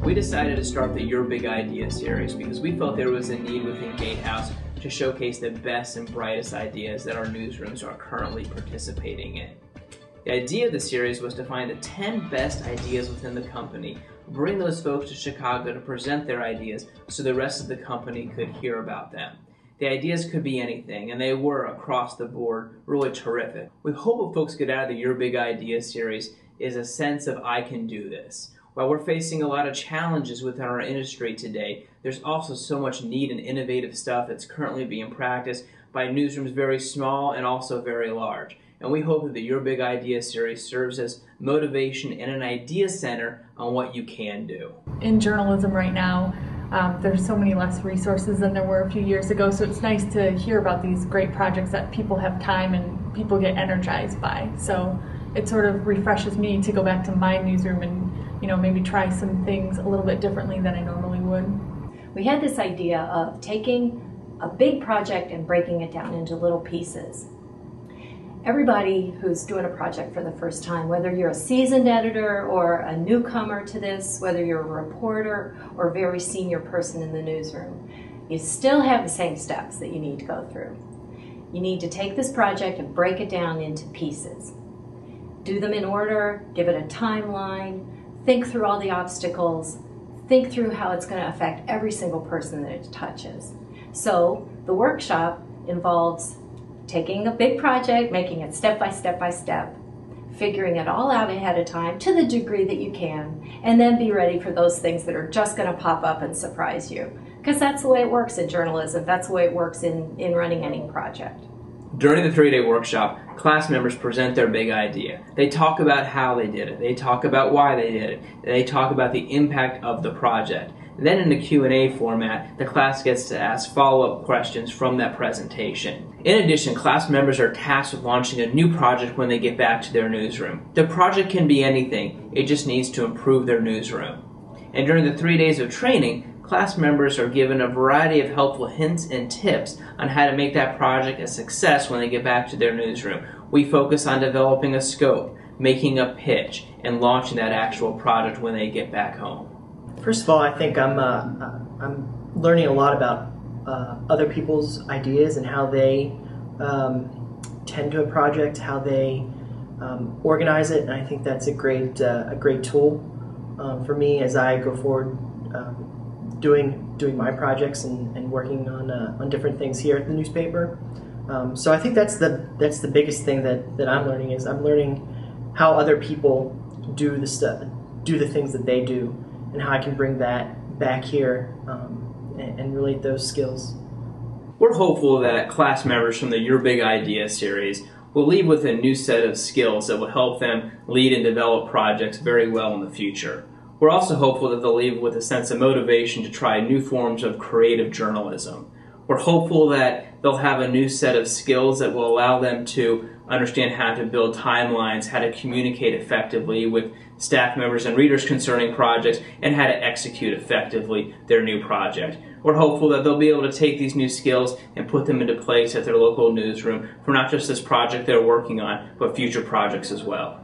We decided to start the Your Big Idea series because we felt there was a need within Gatehouse to showcase the best and brightest ideas that our newsrooms are currently participating in. The idea of the series was to find the 10 best ideas within the company, bring those folks to Chicago to present their ideas so the rest of the company could hear about them. The ideas could be anything, and they were, across the board, really terrific. We hope what folks get out of the Your Big Idea series is a sense of I can do this. While we're facing a lot of challenges within our industry today, there's also so much neat and innovative stuff that's currently being practiced by newsrooms very small and also very large. And we hope that the Your Big Idea series serves as motivation and an idea center on what you can do. In journalism right now, there's so many less resources than there were a few years ago, so it's nice to hear about these great projects that people have time and people get energized by. So it sort of refreshes me to go back to my newsroom and maybe try some things a little bit differently than I normally would. We had this idea of taking a big project and breaking it down into little pieces. Everybody who's doing a project for the first time, whether you're a seasoned editor or a newcomer to this, whether you're a reporter or a very senior person in the newsroom, you still have the same steps that you need to go through. You need to take this project and break it down into pieces. Do them in order, give it a timeline, think through all the obstacles, think through how it's going to affect every single person that it touches. So the workshop involves taking a big project, making it step by step by step, figuring it all out ahead of time to the degree that you can, and then be ready for those things that are just going to pop up and surprise you. Because that's the way it works in journalism, that's the way it works in running any project. During the 3-day workshop, class members present their big idea. They talk about how they did it. They talk about why they did it. They talk about the impact of the project. Then in the Q&A format, the class gets to ask follow-up questions from that presentation. In addition, class members are tasked with launching a new project when they get back to their newsroom. The project can be anything. It just needs to improve their newsroom. And during the 3 days of training, class members are given a variety of helpful hints and tips on how to make that project a success when they get back to their newsroom. We focus on developing a scope, making a pitch, and launching that actual project when they get back home. First of all, I think I'm learning a lot about other people's ideas and how they tend to a project, how they organize it, and I think that's a great tool for me as I go forward doing my projects and working on different things here at the newspaper. So I think that's the biggest thing that I'm learning is I'm learning how other people do the things that they do, and how I can bring that back here and relate those skills. We're hopeful that class members from the Your Big Idea series will leave with a new set of skills that will help them lead and develop projects very well in the future. We're also hopeful that they'll leave with a sense of motivation to try new forms of creative journalism. We're hopeful that they'll have a new set of skills that will allow them to understand how to build timelines, how to communicate effectively with staff members and readers concerning projects, and how to execute effectively their new project. We're hopeful that they'll be able to take these new skills and put them into place at their local newsroom for not just this project they're working on, but future projects as well.